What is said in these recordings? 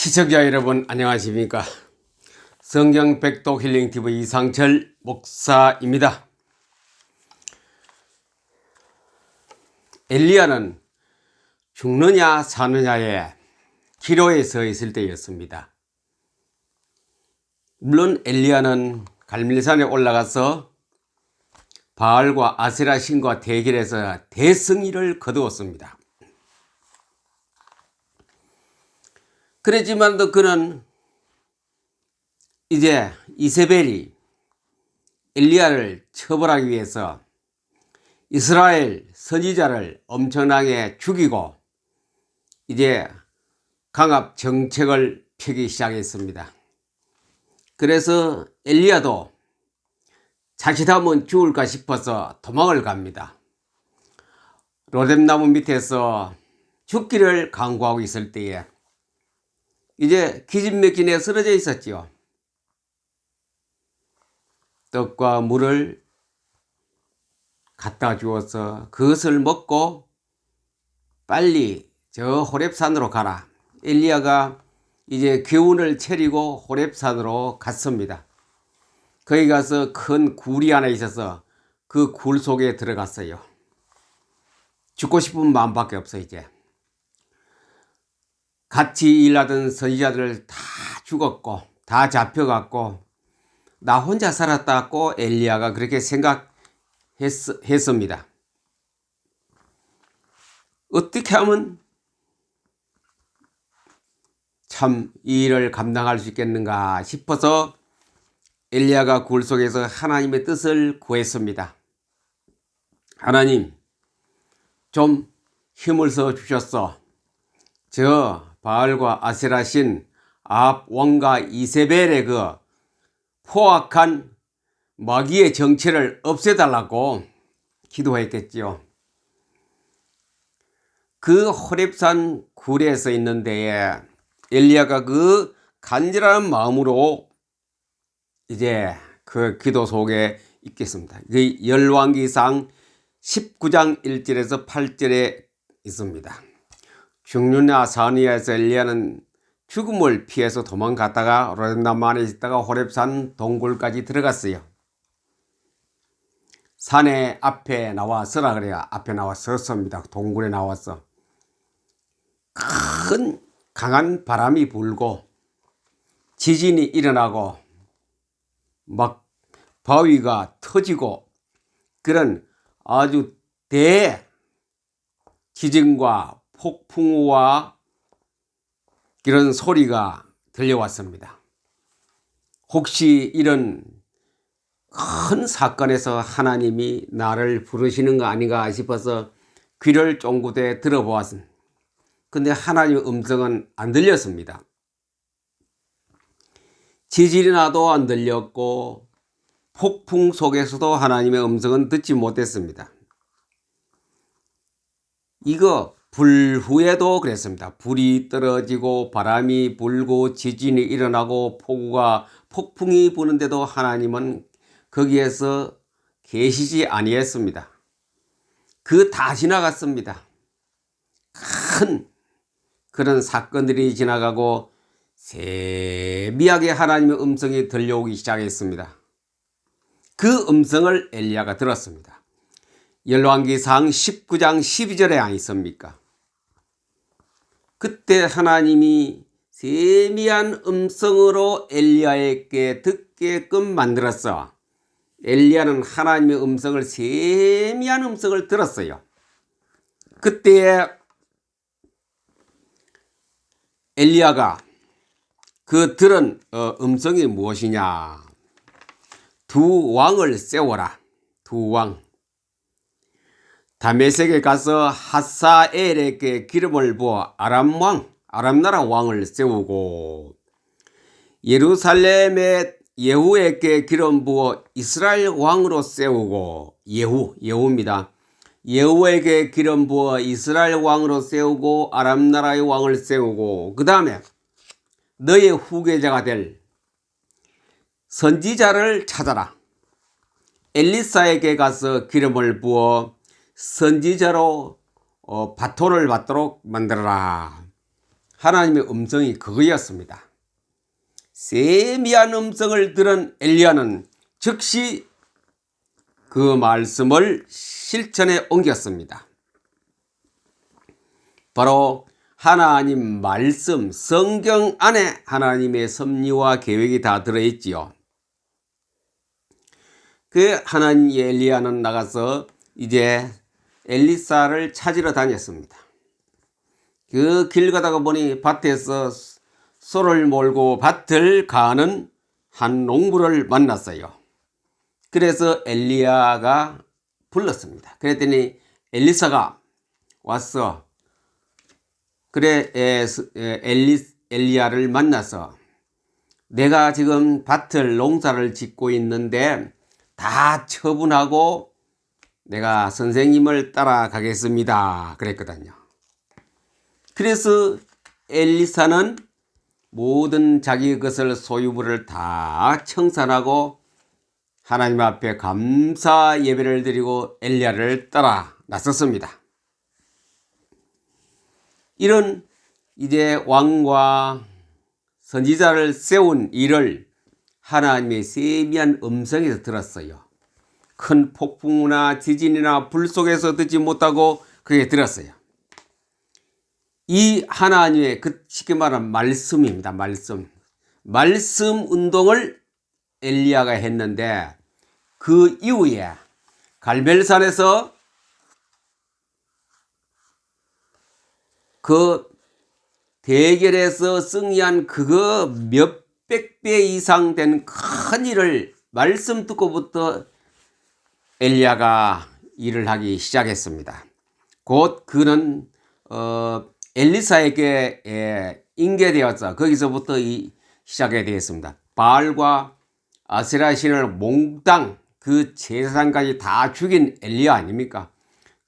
시청자 여러분 안녕하십니까. 성경 백독 힐링TV 이상철 목사입니다. 엘리야는 죽느냐 사느냐의 기로에 서 있을 때였습니다. 물론 엘리야는 갈멜산에 올라가서 바알과 아세라 신과 대결해서 대승리를 거두었습니다. 그렇지만도 그는 이제 이세벨이 엘리야를 처벌하기 위해서 이스라엘 선지자를 엄청나게 죽이고 이제 강압 정책을 펴기 시작했습니다. 그래서 엘리야도 자칫하면 죽을까 싶어서 도망을 갑니다. 로뎀나무 밑에서 죽기를 강구하고 있을 때에 이제 기진맥진에 쓰러져 있었지요. 떡과 물을 갖다 주어서 그것을 먹고 빨리 저 호렙산으로 가라. 엘리야가 이제 교훈을 차리고 호렙산으로 갔습니다. 거기 가서 큰 굴이 하나 있어서 그 굴 속에 들어갔어요. 죽고 싶은 마음밖에 없어. 이제 같이 일하던 선지자들 다 죽었고 다 잡혀갔고 나 혼자 살았다고 엘리야가 그렇게 생각했습니다. 어떻게 하면 참 이 일을 감당할 수 있겠는가 싶어서 엘리야가 굴 속에서 하나님의 뜻을 구했습니다. 하나님, 좀 힘을 써 주셨어. 저 바알과 아세라 신 아합 왕과 이세벨의 그 포악한 마귀의 정체를 없애달라고 기도했겠지요. 그 호렙산 굴에 서 있는 데에 엘리야가 그 간절한 마음으로 이제 그 기도 속에 있겠습니다. 그 열왕기상 19장 1절에서 8절에 있습니다. 죽느냐 사느냐에서 엘리야는 죽음을 피해서 도망갔다가 로뎀나무 안에 있다가 호렙산 동굴까지 들어갔어요. 산에 앞에 나와 서라 그래야 앞에 나와 섰습니다. 동굴에 나와서 큰 강한 바람이 불고 지진이 일어나고 막 바위가 터지고 그런 아주 대지진과 폭풍우와 이런 소리가 들려왔습니다. 혹시 이런 큰 사건에서 하나님이 나를 부르시는 거 아닌가 싶어서 귀를 쫑긋해 들어보았습니다. 근데 하나님의 음성은 안 들렸습니다. 지진이 나도 안 들렸고 폭풍 속에서도 하나님의 음성은 듣지 못했습니다. 이거 불 후에도 그랬습니다. 불이 떨어지고 바람이 불고 지진이 일어나고 폭풍이 부는데도 하나님은 거기에서 계시지 아니했습니다. 그 다 지나갔습니다. 큰 그런 사건들이 지나가고 세미하게 하나님의 음성이 들려오기 시작했습니다. 그 음성을 엘리야가 들었습니다. 열왕기상 19장 12절에 안 있습니까? 그때 하나님이 세미한 음성으로 엘리야에게 듣게끔 만들었어. 엘리야는 하나님의 음성을 세미한 음성을 들었어요. 그때 엘리야가 그 들은 음성이 무엇이냐? 두 왕을 세워라. 두 왕. 다메섹에 가서 하사엘에게 기름을 부어 아람 나라 왕을 세우고 예루살렘에 예후에게 기름 부어 이스라엘 왕으로 세우고 예후입니다. 예후에게 기름 부어 이스라엘 왕으로 세우고 아람 나라의 왕을 세우고 그 다음에 너의 후계자가 될 선지자를 찾아라. 엘리사에게 가서 기름을 부어 선지자로 바톤을 받도록 만들어라. 하나님의 음성이 그거였습니다. 세미한 음성을 들은 엘리야는 즉시 그 말씀을 실천에 옮겼습니다. 바로 하나님 말씀, 성경 안에 하나님의 섭리와 계획이 다 들어있지요. 그 하나님 엘리야는 나가서 이제 엘리사를 찾으러 다녔습니다. 그 길 가다가 보니 밭에서 소를 몰고 밭을 가는 한 농부를 만났어요. 그래서 엘리야가 불렀습니다. 그랬더니 엘리사가 왔어. 그래 엘리야를 만나서 내가 지금 밭을 농사를 짓고 있는데 다 처분하고 내가 선생님을 따라가겠습니다. 그랬거든요. 그래서 엘리사는 모든 자기 것을 소유물을 다 청산하고 하나님 앞에 감사 예배를 드리고 엘리야를 따라 나섰습니다. 이런 이제 왕과 선지자를 세운 일을 하나님의 세미한 음성에서 들었어요. 큰 폭풍이나 지진이나 불 속에서 듣지 못하고 그게 들었어요. 이 하나님의 그 쉽게 말하면 말씀입니다. 말씀 운동을 엘리야가 했는데 그 이후에 갈멜산에서 그 대결에서 승리한 그거 몇백 배 이상 된 큰 일을 말씀 듣고부터 엘리야가 일을 하기 시작했습니다. 곧 그는 엘리사에게 인계되어서 거기서부터 시작이 되었습니다. 바알과 아세라 신을 몽땅 그 제사장까지 다 죽인 엘리야 아닙니까?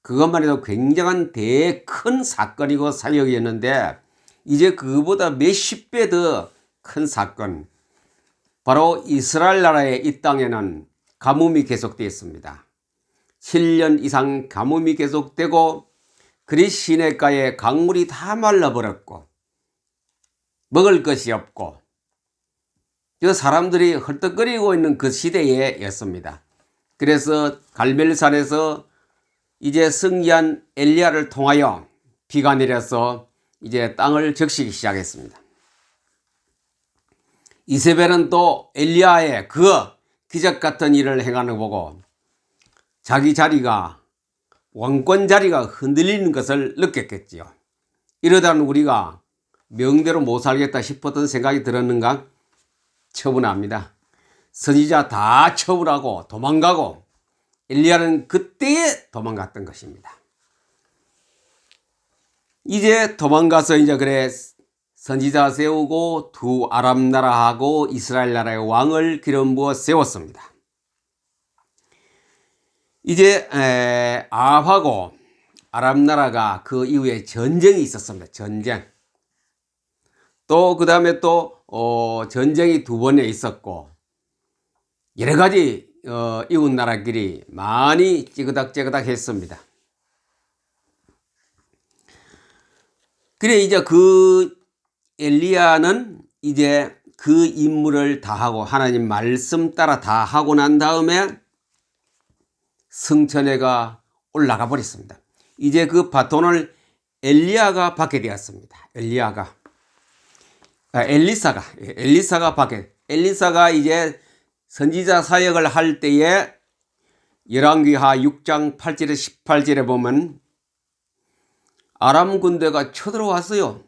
그것만 해도 굉장한 큰 사건이고 사역이었는데 이제 그거보다 몇십 배 더 큰 사건, 바로 이스라엘 나라의 이 땅에는 가뭄이 계속되었습니다. 7년 이상 가뭄이 계속되고 그리 시냇가에 강물이 다 말라버렸고 먹을 것이 없고 그 사람들이 헐떡거리고 있는 그 시대였습니다. 그래서 갈멜산에서 이제 승리한 엘리야를 통하여 비가 내려서 이제 땅을 적시기 시작했습니다. 이세벨은 또 엘리야의 그 기적 같은 일을 행하는 거 보고 자기 자리가 왕권 자리가 흔들리는 것을 느꼈겠지요. 이러다는 우리가 명대로 못 살겠다 싶었던 생각이 들었는가? 처분합니다. 선지자 다 처분하고 도망가고 엘리야는 그때에 도망갔던 것입니다. 이제 도망가서 이제 그래 선지자 세우고 두 아람 나라하고 이스라엘 나라의 왕을 기름 부어 세웠습니다. 이제 아합하고 아람 나라가 그 이후에 전쟁이 있었습니다. 전쟁. 또 그 다음에 또 전쟁이 두 번에 있었고 여러 가지 이웃 나라끼리 많이 찌그닥 했습니다. 그래 이제 그 엘리야는 이제 그 임무를 다 하고 하나님 말씀 따라 다 하고 난 다음에 성천에가 올라가 버렸습니다. 이제 그 바톤을 엘리야가 받게 되었습니다. 엘리사가 받게. 엘리사가 이제 선지자 사역을 할 때에 열왕기하 6장 8절에 18절에 보면 아람 군대가 쳐들어왔어요.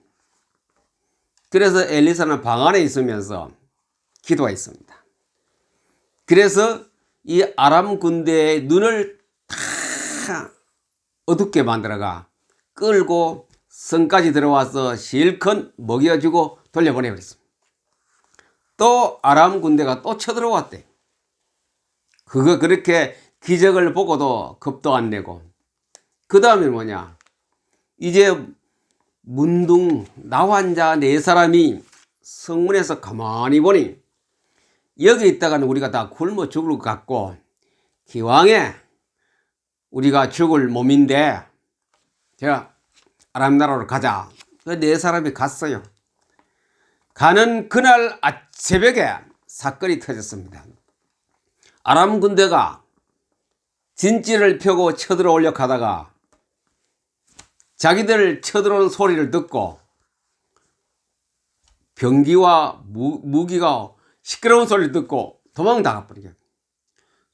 그래서 엘리사는 방 안에 있으면서 기도했습니다. 그래서 이 아람 군대의 눈을 다 어둡게 만들어가 끌고 성까지 들어와서 실컷 먹여주고 돌려보내버렸습니다. 또 아람 군대가 또 쳐들어왔대. 그거 그렇게 기적을 보고도 겁도 안 내고 그 다음에 뭐냐, 이제 문둥 나환자 네 사람이 성문에서 가만히 보니 여기 있다가는 우리가 다 굶어 죽을 것 같고 기왕에 우리가 죽을 몸인데 자 아람 나라로 가자. 그 네 사람이 갔어요. 가는 그날 새벽에 사건이 터졌습니다. 아람 군대가 진지를 펴고 쳐들어오려 하다가 자기들 쳐들어오는 소리를 듣고 병기와 무기가 시끄러운 소리를 듣고 도망 나가버리게.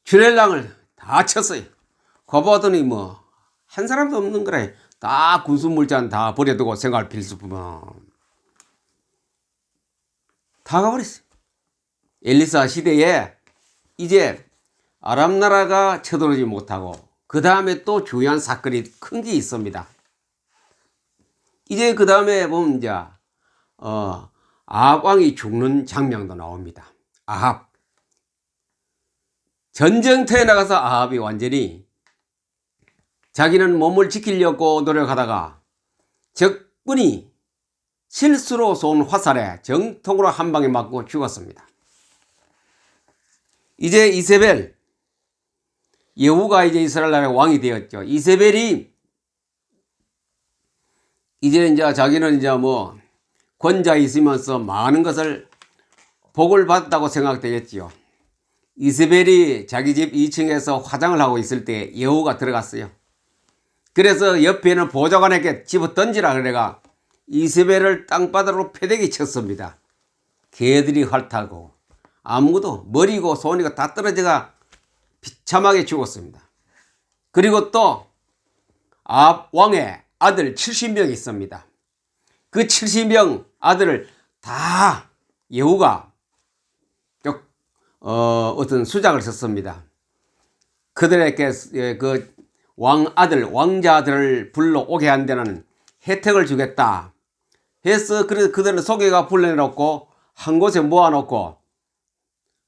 주례랑을 다 쳤어요. 거보더니 뭐 한 사람도 없는 거래. 다 군수물잔 다 버려두고 생활 필수품은 다 가버렸어요. 엘리사 시대에 이제 아람 나라가 쳐들어오지 못하고 그 다음에 또 중요한 사건이 큰 게 있습니다. 이제 그 다음에 보면 이제 아합 왕이 죽는 장면도 나옵니다. 아합 전쟁터에 나가서 아합이 완전히 자기는 몸을 지키려고 노력하다가 적군이 실수로 쏜 화살에 정통으로 한 방에 맞고 죽었습니다. 이제 이세벨 예후가 이제 이스라엘 나라의 왕이 되었죠. 이세벨이 이제 자기는 뭐 권좌에 있으면서 많은 것을 복을 받았다고 생각되겠지요. 이세벨이 자기 집 2층에서 화장을 하고 있을 때 예후가 들어갔어요. 그래서 옆에 있는 보좌관에게 집어 던지라 그래가 이세벨을 땅바닥으로 패대기 쳤습니다. 개들이 핥아고 아무도 머리고 손이고 다 떨어져가 비참하게 죽었습니다. 그리고 또 아합 왕의 아들 70명이 있습니다. 그 70명 아들을 다 예후가 어떤 수작을 썼습니다. 그들에게 그 왕자들을 불러오게 한 데는 혜택을 주겠다 해서 그들을 속여가 불러내놓고 한 곳에 모아놓고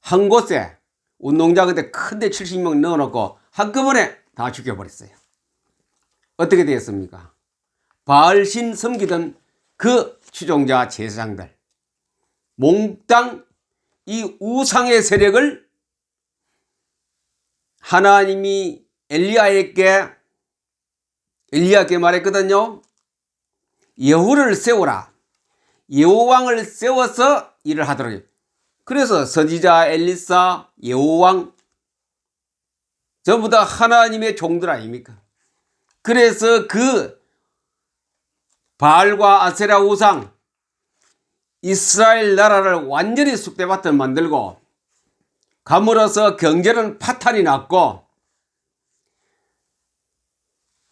한 곳에 운동장 근데 큰데 70명 넣어놓고 한꺼번에 다 죽여버렸어요. 어떻게 되었습니까? 바알신 섬기던 그 추종자 제사장들 몽땅 이 우상의 세력을 하나님이 엘리야에게 말했거든요. 예후를 세우라. 예후왕을 세워서 일을 하도록. 그래서 선지자 엘리사, 예후왕 전부 다 하나님의 종들 아닙니까? 그래서 그 바알과 아세라 우상 이스라엘 나라를 완전히 쑥대밭을 만들고 감으로써 경제는 파탄이 났고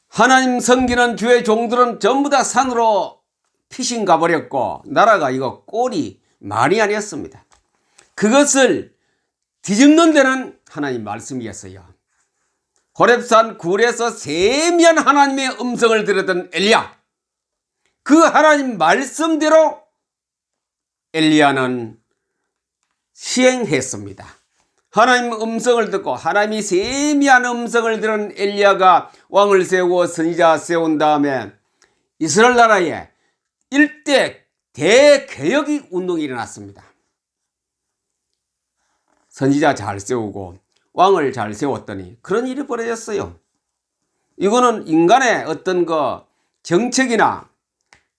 하나님 섬기는 주의 종들은 전부 다 산으로 피신 가버렸고 나라가 이거 꼴이 말이 아니었습니다. 그것을 뒤집는 데는 하나님 말씀이었어요. 호렙산 굴에서 세미한 하나님의 음성을 들었던 엘리야, 그 하나님 말씀대로 엘리야는 시행했습니다. 하나님 음성을 듣고 하나님이 세미한 음성을 들은 엘리야가 왕을 세우고 선지자 세운 다음에 이스라엘 나라에 일대 대개혁이 운동이 일어났습니다. 선지자 잘 세우고 왕을 잘 세웠더니 그런 일이 벌어졌어요. 이거는 인간의 어떤 정책이나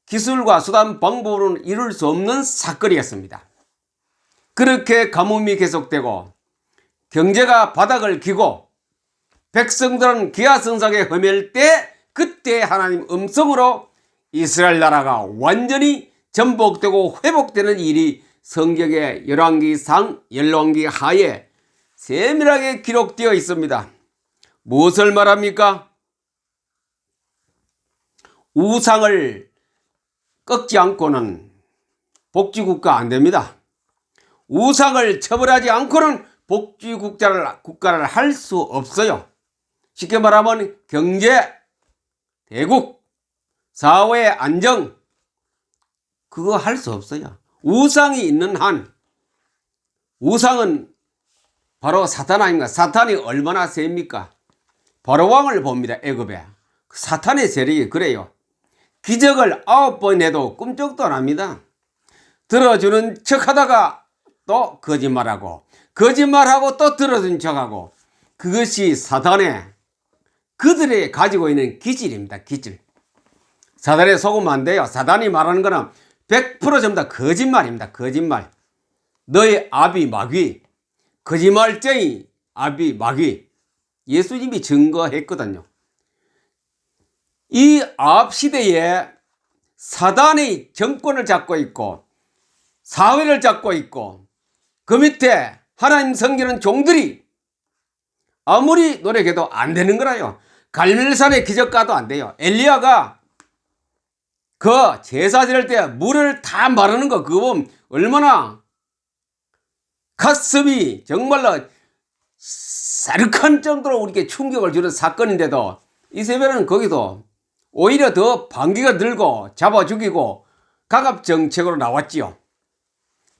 기술과 수단 방법으로는 이룰 수 없는 사건이었습니다. 그렇게 가뭄이 계속되고 경제가 바닥을 기고 백성들은 기아성상에 헤맬 때 그때 하나님 음성으로 이스라엘 나라가 완전히 전복되고 회복되는 일이 성경의 열왕기상, 열왕기 하에 세밀하게 기록되어 있습니다. 무엇을 말합니까? 우상을 꺾지 않고는 복지국가 안 됩니다. 우상을 처벌하지 않고는 복지국가를 할 수 없어요. 쉽게 말하면 경제, 대국, 사회 안정 그거 할 수 없어요. 우상이 있는 한 우상은 바로 사탄 아닙니까? 사탄이 얼마나 셉니까? 바로왕을 봅니다. 애굽에 사탄의 세력이 그래요. 기적을 9번 해도 꿈쩍도 안 합니다. 들어주는 척하다가 또 거짓말하고 또 들어준 척하고 그것이 사탄의 그들이 가지고 있는 기질입니다. 기질. 사단에 속으면 안 돼요. 사단이 말하는 거는 100% 전부 다 거짓말입니다. 거짓말. 너의 아비 마귀, 거짓말쟁이 아비 마귀. 예수님이 증거했거든요. 이 아합 시대에 사단이 정권을 잡고 있고 사회를 잡고 있고 그 밑에 하나님 섬기는 종들이 아무리 노력해도 안 되는 거라요. 갈멜산의 기적과도 안 돼요. 엘리야가 그 제사 지낼 때 물을 다 마르는 거 그거 보면 얼마나 가슴이 정말로 사륙한 정도로 우리에게 충격을 주는 사건인데도 이세벨은 거기도 오히려 더 반기가 들고 잡아 죽이고 강압 정책으로 나왔지요.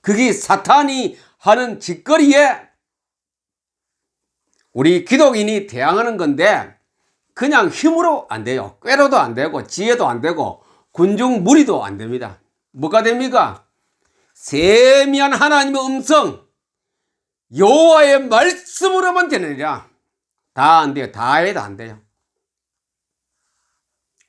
그게 사탄이 하는 짓거리에 우리 기독인이 대항하는 건데 그냥 힘으로 안 돼요. 꾀로도 안 되고 지혜도 안 되고 군중 무리도 안 됩니다. 뭐가 됩니까? 세미한 하나님의 음성 여호와의 말씀으로만 되느니라. 다 안 돼요. 다 해도 안 돼요.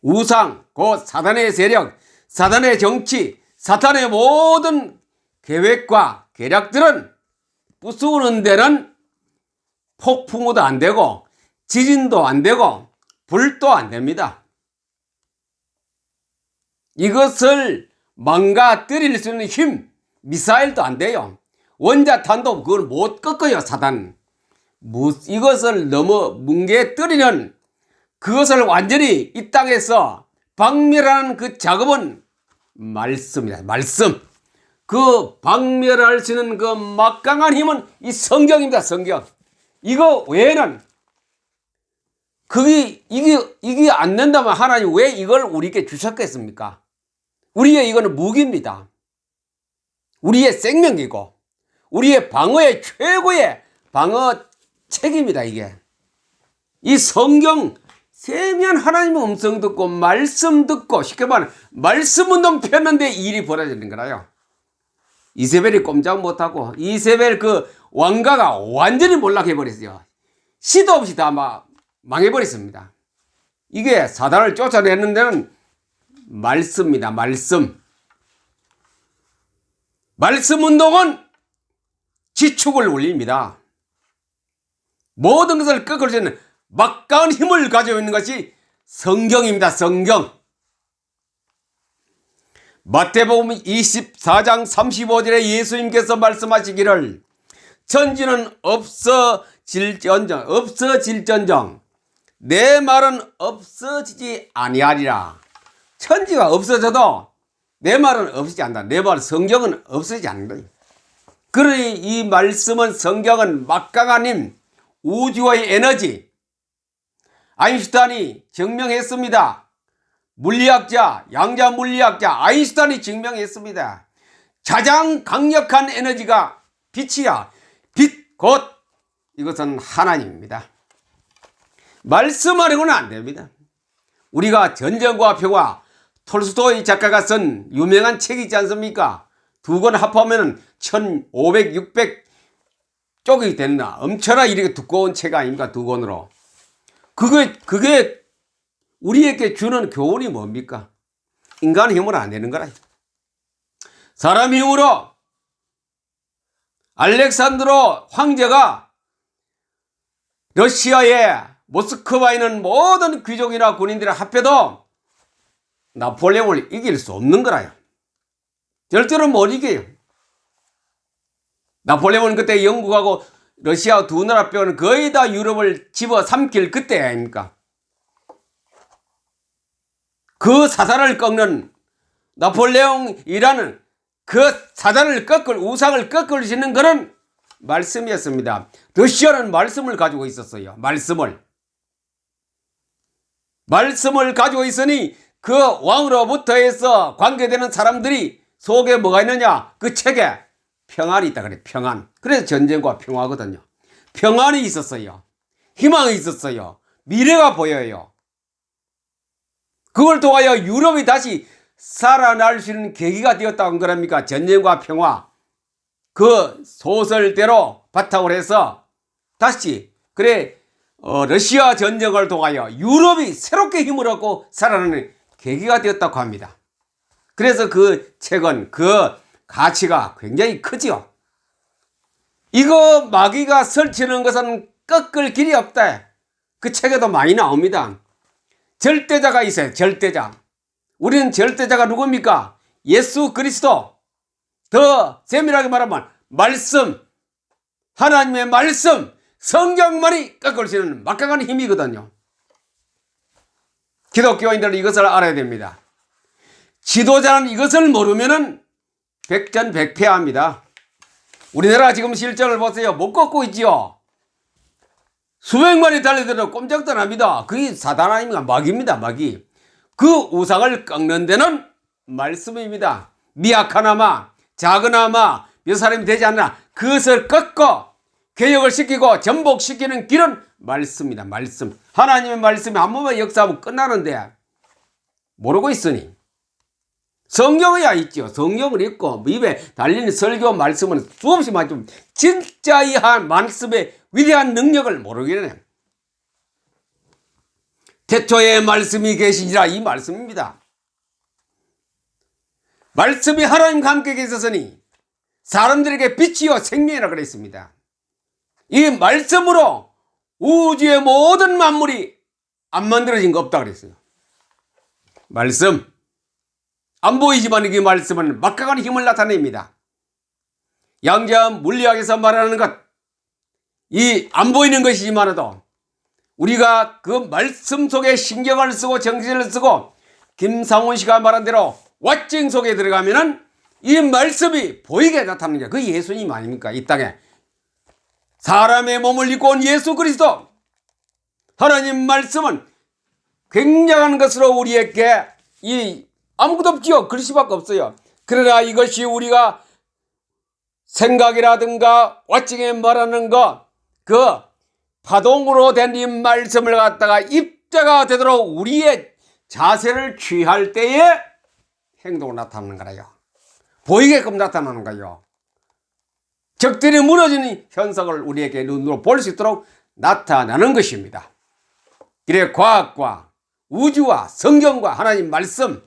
우상, 곧 사단의 세력, 사단의 정치, 사탄의 모든 계획과 계략들은 부수는 데는 폭풍우도 안 되고 지진도 안 되고 불도 안 됩니다. 이것을 망가뜨릴 수 있는 힘, 미사일도 안 돼요. 원자탄도 그걸 못 꺾어요, 사단. 이것을 넘어 뭉개뜨리는 그것을 완전히 이 땅에서 박멸하는 그 작업은 말씀이다. 말씀. 그 박멸할 수 있는 그 막강한 힘은 이 성경입니다. 성경. 이거 외에는 이게 안 된다면 하나님 왜 이걸 우리에게 주셨겠습니까? 우리의 이거는 무기입니다. 우리의 생명이고 우리의 방어의 최고의 방어 책입니다. 이게 이 성경 세미한 하나님의 음성 듣고 말씀 듣고 쉽게 말하면 말씀 운동 폈는데 일이 벌어지는 거라요. 이세벨이 꼼짝 못하고 이세벨 그 왕가가 완전히 몰락해버렸어요. 시도 없이 다 망해버렸습니다. 이게 사단을 쫓아내는 데는 말씀입니다. 말씀. 말씀 운동은 지축을 올립니다. 모든 것을 꺾을 수 있는 막강한 힘을 가지고 있는 것이 성경입니다. 성경. 마태복음 24장 35절에 예수님께서 말씀하시기를 천지는 없어질전정 내 말은 없어지지 아니하리라. 천지가 없어져도 내 말은 없어지지 않는다. 내 말 성경은 없어지지 않는 거예요. 그러니 이 말씀은 성경은 막강한 힘, 우주의 에너지. 아인슈타인이 증명했습니다. 물리학자, 양자 물리학자 아인슈타인이 증명했습니다. 가장 강력한 에너지가 빛이야. 빛 곧 이것은 하나님입니다. 말씀하려고는 안 됩니다. 우리가 전쟁과 평화, 톨스토이 작가가 쓴 유명한 책이 있지 않습니까? 두 권 합하면 1500, 600쪽이 된다. 엄청나게 이렇게 두꺼운 책 아닙니까? 두 권으로. 그게 우리에게 주는 교훈이 뭡니까? 인간 힘으로 안 되는 거라. 사람 힘으로 알렉산드로 황제가 러시아의 모스크바에 있는 모든 귀족이나 군인들을 합해도 나폴레옹을 이길 수 없는 거라요. 절대로 못 이겨요. 나폴레옹은 그때 영국하고 러시아 두 나라 빼고는 거의 다 유럽을 집어삼킬 그때 아닙니까? 그 사단을 꺾는 나폴레옹이라는 그 사단을 우상을 꺾을 수 있는 것은 말씀이었습니다. 러시아는 말씀을 가지고 있었어요. 말씀을 가지고 있으니 그 왕으로부터 해서 관계되는 사람들이 속에 뭐가 있느냐? 그 책에 평안이 있다 그래. 평안. 그래서 전쟁과 평화거든요. 평안이 있었어요. 희망이 있었어요. 미래가 보여요. 그걸 통하여 유럽이 다시 살아날 수 있는 계기가 되었다는 거랍니까? 전쟁과 평화. 그 소설대로 바탕으로 해서 다시 러시아 전쟁을 통하여 유럽이 새롭게 힘을 얻고 살아나는 계기가 되었다고 합니다. 그래서 그 책은 그 가치가 굉장히 크지요. 이거 마귀가 설치는 것은 꺾을 길이 없다. 그 책에도 많이 나옵니다. 절대자가 있어요. 절대자. 우리는 절대자가 누굽니까? 예수 그리스도. 더 세밀하게 말하면 말씀, 하나님의 말씀, 성경만이 꺾을 수 있는 막강한 힘이거든요. 기독교인들은 이것을 알아야 됩니다. 지도자는 이것을 모르면은 백전백패합니다. 우리나라 지금 실정을 보세요. 못 꺾고 있지요. 수백만이 달려들어도 꼼짝도 안 합니다. 그게 사단 아닙니까? 마귀입니다. 마귀. 그 우상을 꺾는 데는 말씀입니다. 미약하나마 작으나마 몇 사람이 되지 않나 그것을 꺾고 개혁을 시키고 전복시키는 길은 말씀입니다. 말씀. 하나님의 말씀이 한 번만 역사하면 끝나는데 모르고 있으니 성경이야 있죠. 성경을 읽고 입에 달리는 설교 말씀은 수없이 많지만 진짜 이 한 말씀의 위대한 능력을 모르겠네. 태초에 말씀이 계시니라 이 말씀입니다. 말씀이 하나님과 함께 계셨으니 사람들에게 빛이요 생명이라 그랬습니다. 이 말씀으로 우주의 모든 만물이 안 만들어진 거 없다 그랬어요. 말씀. 안 보이지만 이 말씀은 막강한 힘을 나타냅니다. 양자 물리학에서 말하는 것, 이 안 보이는 것이지만도 우리가 그 말씀 속에 신경을 쓰고 정신을 쓰고 김상훈 씨가 말한 대로 왓징 속에 들어가면은 이 말씀이 보이게 나타나는 게 그 예수님 아닙니까? 이 땅에 사람의 몸을 입고 온 예수 그리스도 하나님 말씀은 굉장한 것으로 우리에게 아무것도 없지요. 글씨밖에 없어요. 그러나 이것이 우리가 생각이라든가 왓징에 말하는 그 파동으로 된 이 말씀을 갖다가 입자가 되도록 우리의 자세를 취할 때에 행동으로 나타나는 거라요. 보이게끔 나타나는 거예요. 적들이 무너지는 현상을 우리에게 눈으로 볼 수 있도록 나타나는 것입니다. 그래 과학과 우주와 성경과 하나님 말씀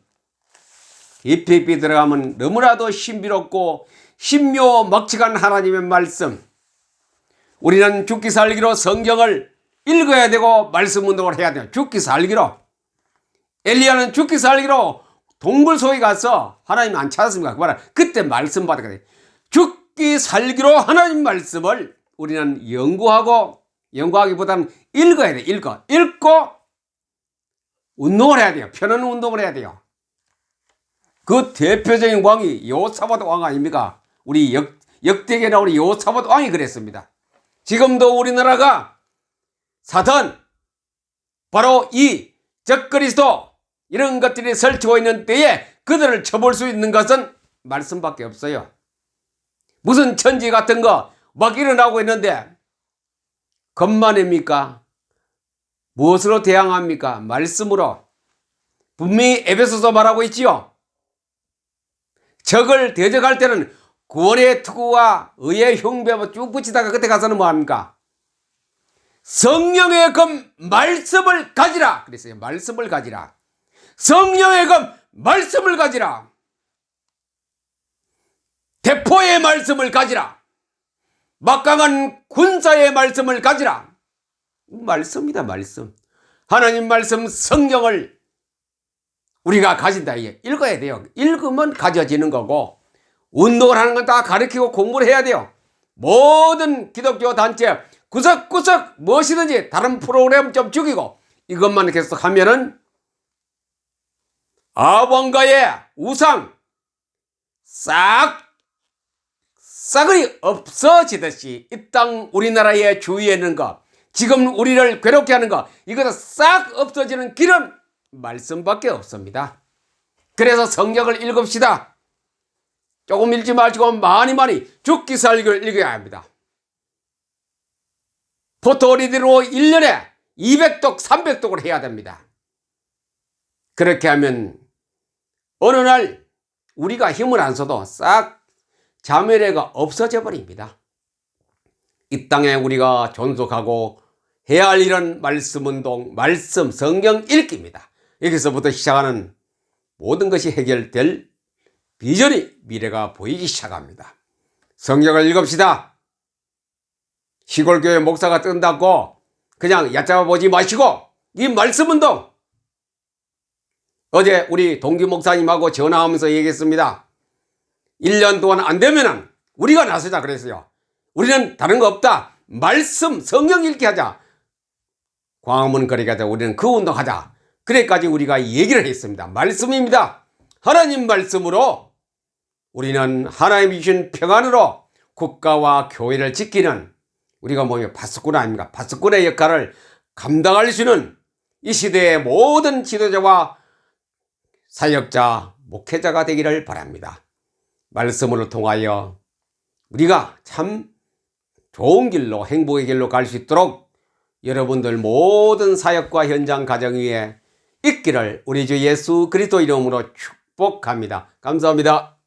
깊이 들어가면 너무나도 신비롭고 신묘막측한 하나님의 말씀. 우리는 죽기 살기로 성경을 읽어야 되고 말씀 운동을 해야 돼요. 죽기 살기로. 엘리야는 죽기 살기로 동굴 속에 가서 하나님 안 찾았습니까? 그때 말씀 받았거든요. 죽기 살기로 하나님 말씀을 우리는 연구하기보다는 읽어야 돼요. 읽고 운동을 해야 돼요. 편한 운동을 해야 돼요. 그 대표적인 왕이 여호사밧 왕 아닙니까? 우리 역대기에 나오는 여호사밧 왕이 그랬습니다. 지금도 우리나라가 사탄, 바로 이 적그리스도 이런 것들이 설치고 있는 때에 그들을 쳐볼 수 있는 것은 말씀밖에 없어요. 무슨 천지 같은 거 막 일어나고 있는데 겁만입니까? 무엇으로 대항합니까? 말씀으로. 분명히 에베소서 말하고 있지요. 적을 대적할 때는 구원의 투구와 의의 흉배만 쭉 붙이다가 그때 가서는 뭐합니까? 성령의 검 말씀을 가지라 그랬어요. 말씀을 가지라. 성령의 검 말씀을 가지라. 대포의 말씀을 가지라. 막강한 군사의 말씀을 가지라. 말씀이다. 말씀. 하나님 말씀 성경을 우리가 가진다. 이게 읽어야 돼요. 읽으면 가져지는 거고 운동을 하는 건 다 가르치고 공부를 해야 돼요. 모든 기독교 단체 구석구석 무엇이든지 다른 프로그램 좀 죽이고 이것만 계속 하면은 아방가의 우상 싹이 없어지듯이 이 땅 우리나라의 주위에 있는 거 지금 우리를 괴롭게 하는 거 이것도 싹 없어지는 길은 말씀밖에 없습니다. 그래서 성경을 읽읍시다. 조금 읽지 마시고 많이 죽기 살기를 읽어야 합니다. 포토리드로 1년에 200독 300독을 해야 됩니다. 그렇게 하면 어느 날 우리가 힘을 안 써도 싹 자멸해가 없어져 버립니다. 이 땅에 우리가 존속하고 해야 할 일은 말씀 운동, 말씀, 성경 읽기입니다. 여기서부터 시작하는 모든 것이 해결될 비전이 미래가 보이기 시작합니다. 성경을 읽읍시다. 시골교회 목사가 뜬다고 그냥 얕잡아 보지 마시고 이 말씀 운동. 어제 우리 동기 목사님하고 전화하면서 얘기했습니다. 1년 동안 안 되면은 우리가 나서자 그랬어요. 우리는 다른 거 없다. 말씀, 성경 읽기 하자. 광화문 거리 가자. 우리는 그 운동하자. 그래까지 우리가 얘기를 했습니다. 말씀입니다. 하나님 말씀으로 우리는 하나님이 주신 평안으로 국가와 교회를 지키는 우리가 뭐냐 파수꾼 아닙니까? 파수꾼의 역할을 감당할 수 있는 이 시대의 모든 지도자와 사역자, 목회자가 되기를 바랍니다. 말씀을 통하여 우리가 참 좋은 길로 행복의 길로 갈 수 있도록 여러분들 모든 사역과 현장 가정 위에 있기를 우리 주 예수 그리스도 이름으로 축복합니다. 감사합니다.